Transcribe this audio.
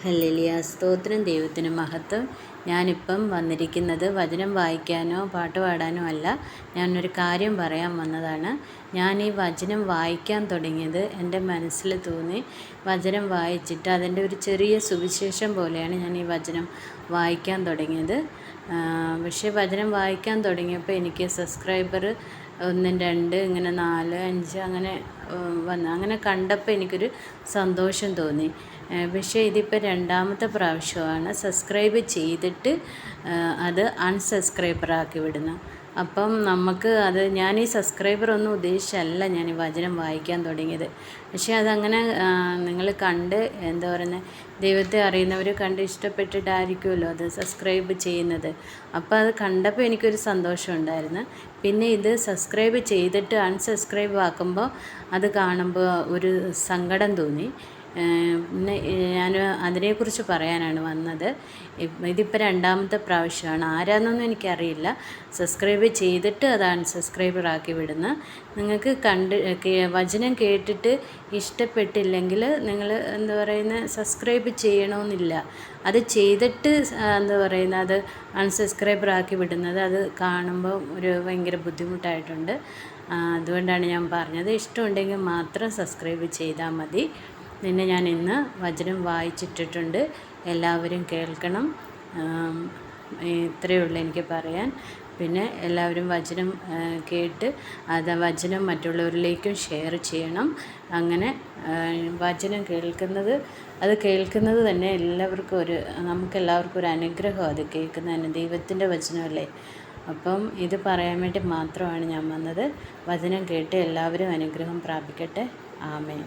Hallelujah. സ്തോത്രം ദൈവത്തിന് മഹത്വം. ഞാനിപ്പം വന്നിരിക്കുന്നത് വചനം വായിക്കാനോ പാട്ട് പാടാനോ അല്ല. ഞാനൊരു കാര്യം പറയാൻ വന്നതാണ്. ഞാൻ ഈ വചനം വായിക്കാൻ തുടങ്ങിയത് എൻ്റെ മനസ്സിൽ തോന്നി. വചനം വായിച്ചിട്ട് അതിൻ്റെ ഒരു ചെറിയ സുവിശേഷം പോലെയാണ് ഞാൻ ഈ വചനം വായിക്കാൻ തുടങ്ങിയത്. പക്ഷേ വചനം വായിക്കാൻ തുടങ്ങിയപ്പോൾ എനിക്ക് സബ്സ്ക്രൈബർ 1, 2 ഇങ്ങനെ 4, 5 അങ്ങനെ വന്നു. അങ്ങനെ കണ്ടപ്പോൾ എനിക്കൊരു സന്തോഷം തോന്നി. പക്ഷേ ഇതിപ്പോൾ രണ്ടാമത്തെ പ്രാവശ്യമാണ് സബ്സ്ക്രൈബ് ചെയ്തിട്ട് അത് അൺസബ്സ്ക്രൈബറാക്കി വിടുന്നു. അപ്പം നമുക്ക് അത് ഞാൻ ഈ സബ്സ്ക്രൈബറൊന്നും ഉദ്ദേശിച്ചല്ല ഞാൻ ഈ വചനം വായിക്കാൻ തുടങ്ങിയത്. പക്ഷേ അതങ്ങനെ നിങ്ങൾ കണ്ട് എന്താ പറയുന്നത്, ദൈവത്തെ അറിയുന്നവർ കണ്ട് ഇഷ്ടപ്പെട്ടിട്ടായിരിക്കുമല്ലോ അത് സബ്സ്ക്രൈബ് ചെയ്യുന്നത്. അപ്പോൾ അത് കണ്ടപ്പോൾ എനിക്കൊരു സന്തോഷം ഉണ്ടായിരുന്നു. പിന്നെ ഇത് സബ്സ്ക്രൈബ് ചെയ്തിട്ട് അൺസബ്സ്ക്രൈബ് ആക്കുമ്പോൾ അത് കാണുമ്പോൾ ഒരു സങ്കടം തോന്നി. പിന്നെ ഞാൻ അതിനെക്കുറിച്ച് പറയാനാണ് വന്നത്. ഇതിപ്പോൾ രണ്ടാമത്തെ പ്രാവശ്യമാണ്. ആരാന്നൊന്നും എനിക്കറിയില്ല. സബ്സ്ക്രൈബ് ചെയ്തിട്ട് അത് അൺസബ്സ്ക്രൈബറാക്കി വിടുന്ന. നിങ്ങൾക്ക് വചനം കേട്ടിട്ട് ഇഷ്ടപ്പെട്ടില്ലെങ്കിൽ നിങ്ങൾ എന്താ പറയുന്നത്, സബ്സ്ക്രൈബ് ചെയ്യണമെന്നില്ല. അത് ചെയ്തിട്ട് എന്താ പറയുന്നത്, അത് അൺസബ്സ്ക്രൈബറാക്കി വിടുന്നത് അത് കാണുമ്പോൾ ഒരു ഭയങ്കര ബുദ്ധിമുട്ടായിട്ടുണ്ട്. അതുകൊണ്ടാണ് ഞാൻ പറഞ്ഞത്. ഇഷ്ടമുണ്ടെങ്കിൽ മാത്രം സബ്സ്ക്രൈബ് ചെയ്താൽ മതി. പിന്നെ ഞാൻ ഇന്ന് വചനം വായിച്ചിട്ടിട്ടുണ്ട്. എല്ലാവരും കേൾക്കണം. ഇത്രയേ ഉള്ളൂ എനിക്ക് പറയാൻ. പിന്നെ എല്ലാവരും വചനം കേട്ട് വചനം മറ്റുള്ളവരിലേക്കും ഷെയർ ചെയ്യണം. അങ്ങനെ വചനം കേൾക്കുന്നത് തന്നെ നമുക്കെല്ലാവർക്കും ഒരു അനുഗ്രഹം. അത് കേൾക്കുന്നതന്നെ ദൈവത്തിൻ്റെ വചനമല്ലേ. അപ്പം ഇത് പറയാൻ വേണ്ടി മാത്രമാണ് ഞാൻ വന്നത്. വചനം കേട്ട് എല്ലാവരും അനുഗ്രഹം പ്രാപിക്കട്ടെ. ആമേൻ.